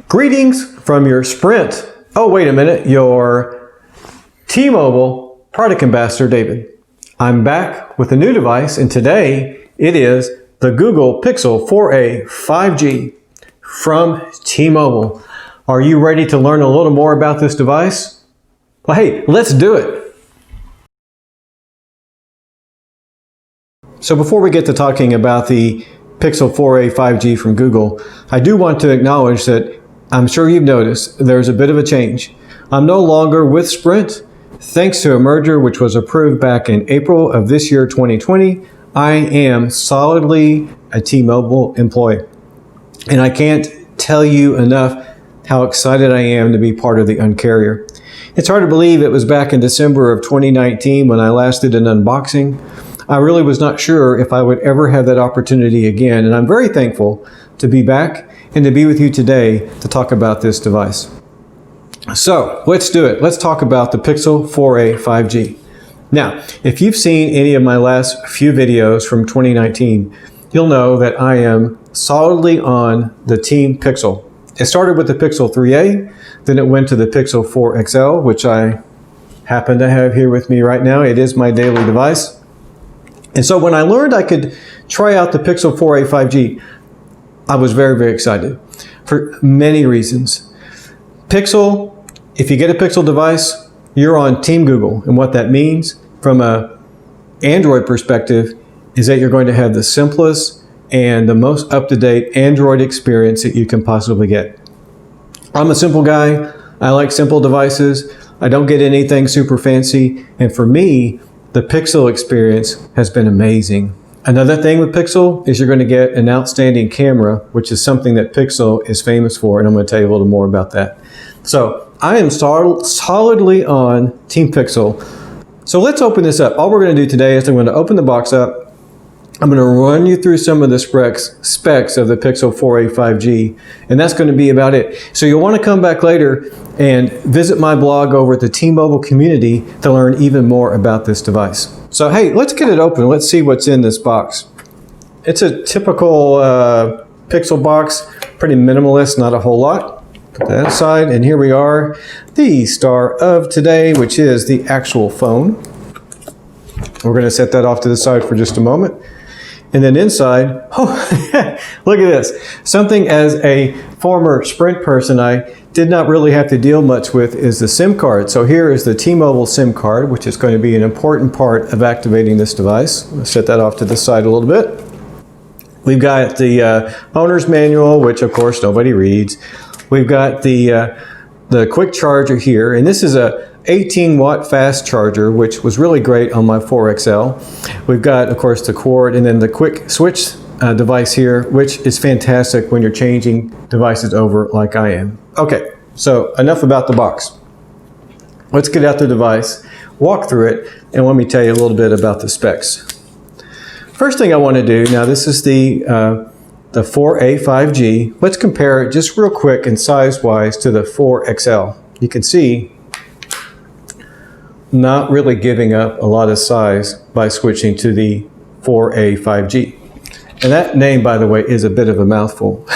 Greetings from your Sprint. Oh, wait a minute, your T-Mobile product ambassador, David. I'm back with a new device, and today it is the Google Pixel 4a 5G from T-Mobile. Are you ready to learn a little more about this device? Well, hey, let's do it. So before we get to talking about the Pixel 4a 5G from Google, I do want to acknowledge that I'm sure you've noticed there's a bit of a change. I'm no longer with Sprint. Thanks to a merger which was approved back in April of this year, 2020, I am solidly a T-Mobile employee. And I can't tell you enough how excited I am to be part of the Un-carrier. It's hard to believe it was back in December of 2019 when I last did an unboxing. I really was not sure if I would ever have that opportunity again, and I'm very thankful to be back and to be with you today to talk about this device. So let's do it. Let's talk about the Pixel 4a 5G. Now, if you've seen any of my last few videos from 2019, you'll know that I am solidly on the Team Pixel. It started with the Pixel 3a, then it went to the Pixel 4 XL, which I happen to have here with me right now. It is my daily device. And so when I learned I could try out the Pixel 4a 5G, I was very, very excited for many reasons. Pixel, if you get a Pixel device, you're on Team Google. And what that means from an Android perspective is that you're going to have the simplest and the most up-to-date Android experience that you can possibly get. I'm a simple guy. I like simple devices. I don't get anything super fancy. And for me, the Pixel experience has been amazing. Another thing with Pixel is you're going to get an outstanding camera, which is something that Pixel is famous for, and I'm going to tell you a little more about that. So I am solidly on Team Pixel. So let's open this up. All we're going to do today is I'm going to open the box up. I'm going to run you through some of the specs of the Pixel 4a 5G, and that's going to be about it. So you'll want to come back later and visit my blog over at the T-Mobile community to learn even more about this device. So hey, let's get it open. Let's see what's in this box. It's a typical Pixel box, pretty minimalist, not a whole lot. Put that aside, and here we are, the star of today, which is the actual phone. We're going to set that off to the side for just a moment. And then inside, oh, look at this. Something as a former Sprint person I did not really have to deal much with is the SIM card. So here is the T-Mobile SIM card, which is going to be an important part of activating this device. Let's set that off to the side a little bit. We've got the owner's manual, which of course nobody reads. We've got the quick charger here, and this is a 18-watt fast charger, which was really great on my 4XL. We've got, of course, the cord and then the quick switch device here, which is fantastic when you're changing devices over like I am. Okay, so enough about the box. Let's get out the device, walk through it, and let me tell you a little bit about the specs. First thing I want to do, now this is the 4a 5G. Let's compare it just real quick and size-wise to the 4XL. You can see not really giving up a lot of size by switching to the 4a 5G. And that name, by the way, is a bit of a mouthful.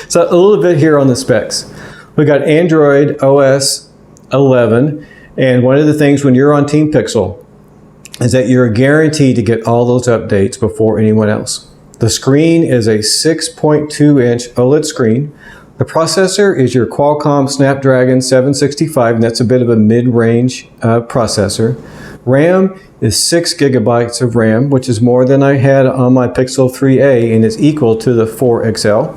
So a little bit here on the specs. We got Android OS 11, and one of the things when you're on Team Pixel is that you're guaranteed to get all those updates before anyone else. The screen is a 6.2-inch OLED screen. The processor is your Qualcomm Snapdragon 765, and that's a bit of a mid-range processor. RAM is 6 gigabytes of RAM, which is more than I had on my Pixel 3a, and is equal to the 4XL.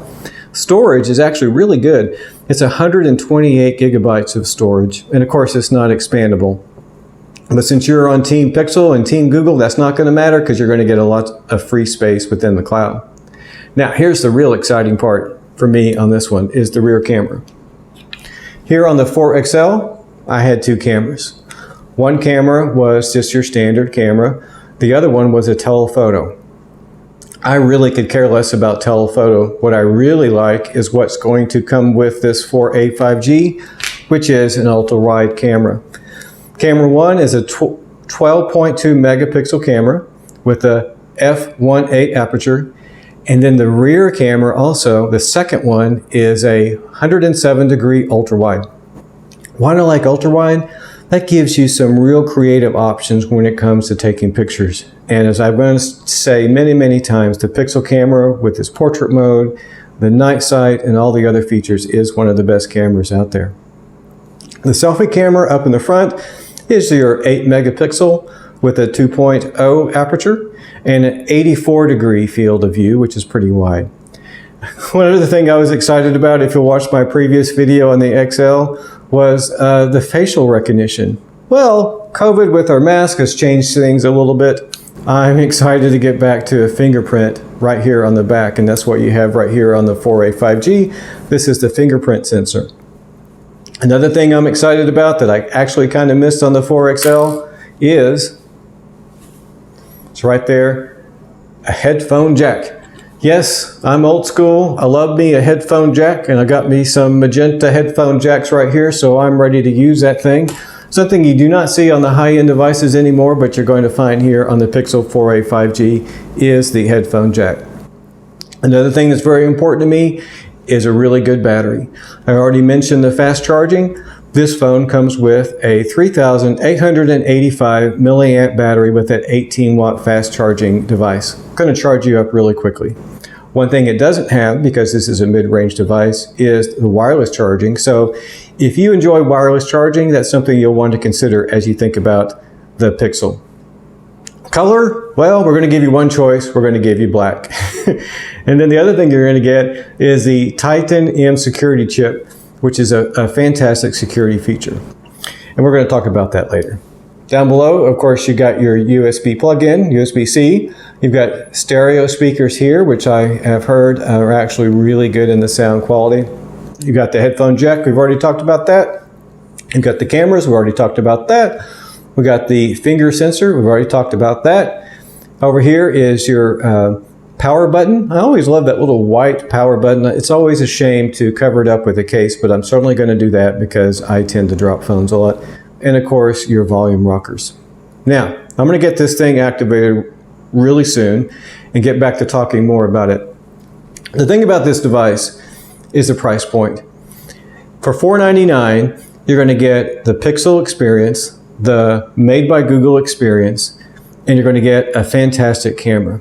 Storage is actually really good. It's 128 gigabytes of storage, and of course it's not expandable. But since you're on Team Pixel and Team Google, that's not going to matter because you're going to get a lot of free space within the cloud. Now, here's the real exciting part for me on this one is the rear camera. Here on the 4XL, I had two cameras. One camera was just your standard camera. The other one was a telephoto. I really could care less about telephoto. What I really like is what's going to come with this 4a 5G, which is an ultra-wide camera. Camera 1 is a 12.2 megapixel camera with a f1.8 aperture, And then the rear camera also, the second one, is a 107 degree ultra wide. Why do I like ultra wide? That gives you some real creative options when it comes to taking pictures. And as I'm going to say many, many times, the Pixel camera with its portrait mode, the night sight, and all the other features is one of the best cameras out there. The selfie camera up in the front is your 8 megapixel with a 2.0 aperture and an 84 degree field of view, which is pretty wide. One other thing I was excited about, if you watched my previous video on the XL, was the facial recognition. Well, COVID with our mask has changed things a little bit. I'm excited to get back to a fingerprint right here on the back, and that's what you have right here on the 4A 5G. This is the fingerprint sensor. Another thing I'm excited about that I actually kind of missed on the 4XL is, it's right there, a headphone jack. Yes, I'm old school. I love me a headphone jack, and I got me some magenta headphone jacks right here, so I'm ready to use that thing. Something you do not see on the high-end devices anymore, but you're going to find here on the Pixel 4a 5G is the headphone jack. Another thing that's very important to me is a really good battery. I already mentioned the fast charging. This phone comes with a 3,885 milliamp battery with that 18-watt fast charging device. Going to charge you up really quickly. One thing it doesn't have, because this is a mid-range device, is the wireless charging. So if you enjoy wireless charging, that's something you'll want to consider as you think about the Pixel. Color? Well, we're going to give you one choice. We're going to give you black. And then the other thing you're going to get is the Titan M security chip, which is a fantastic security feature. And we're going to talk about that later. Down below, of course, you got your USB plug-in, USB-C. You've got stereo speakers here, which I have heard are actually really good in the sound quality. You've got the headphone jack. We've already talked about that. You've got the cameras. We've already talked about that. We got the finger sensor. We've already talked about that. Over here is your power button. I always love that little white power button. It's always a shame to cover it up with a case, but I'm certainly going to do that because I tend to drop phones a lot. And of course, your volume rockers. Now, I'm going to get this thing activated really soon and get back to talking more about it. The thing about this device is the price point. For $499, you're going to get the Pixel experience, the Made by Google experience, and you're going to get a fantastic camera.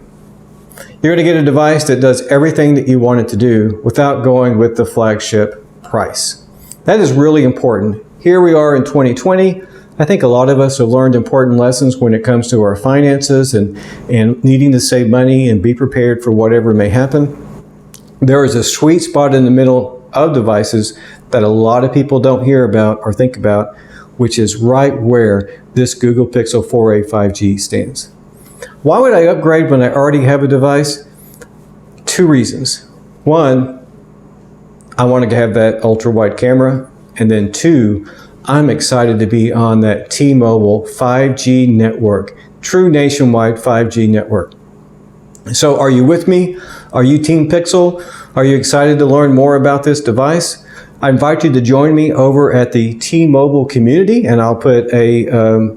You're going to get a device that does everything that you want it to do without going with the flagship price. That is really important. Here we are in 2020. I think a lot of us have learned important lessons when it comes to our finances and needing to save money and be prepared for whatever may happen. There is a sweet spot in the middle of devices that a lot of people don't hear about or think about, which is right where this Google Pixel 4a 5G stands. Why would I upgrade when I already have a device? Two reasons. One, I want to have that ultra-wide camera. And then two, I'm excited to be on that T-Mobile 5G network, true nationwide 5G network. So are you with me? Are you Team Pixel? Are you excited to learn more about this device? I invite you to join me over at the T-Mobile community, and I'll put a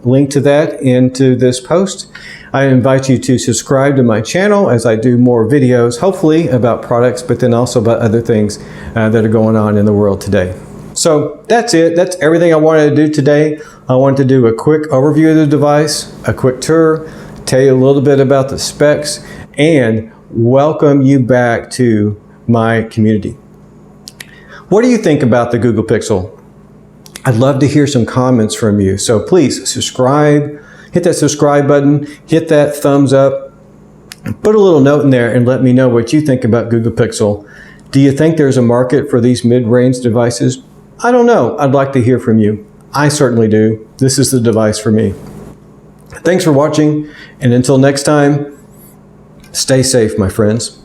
link to that into this post. I invite you to subscribe to my channel as I do more videos, hopefully about products, but then also about other things that are going on in the world today. So that's it. That's everything I wanted to do today. I wanted to do a quick overview of the device, a quick tour, tell you a little bit about the specs, and welcome you back to my community. What do you think about the Google Pixel? I'd love to hear some comments from you. So please subscribe, hit that subscribe button, hit that thumbs up, put a little note in there and let me know what you think about Google Pixel. Do you think there's a market for these mid-range devices? I don't know. I'd like to hear from you. I certainly do. This is the device for me. Thanks for watching, and until next time, stay safe, my friends.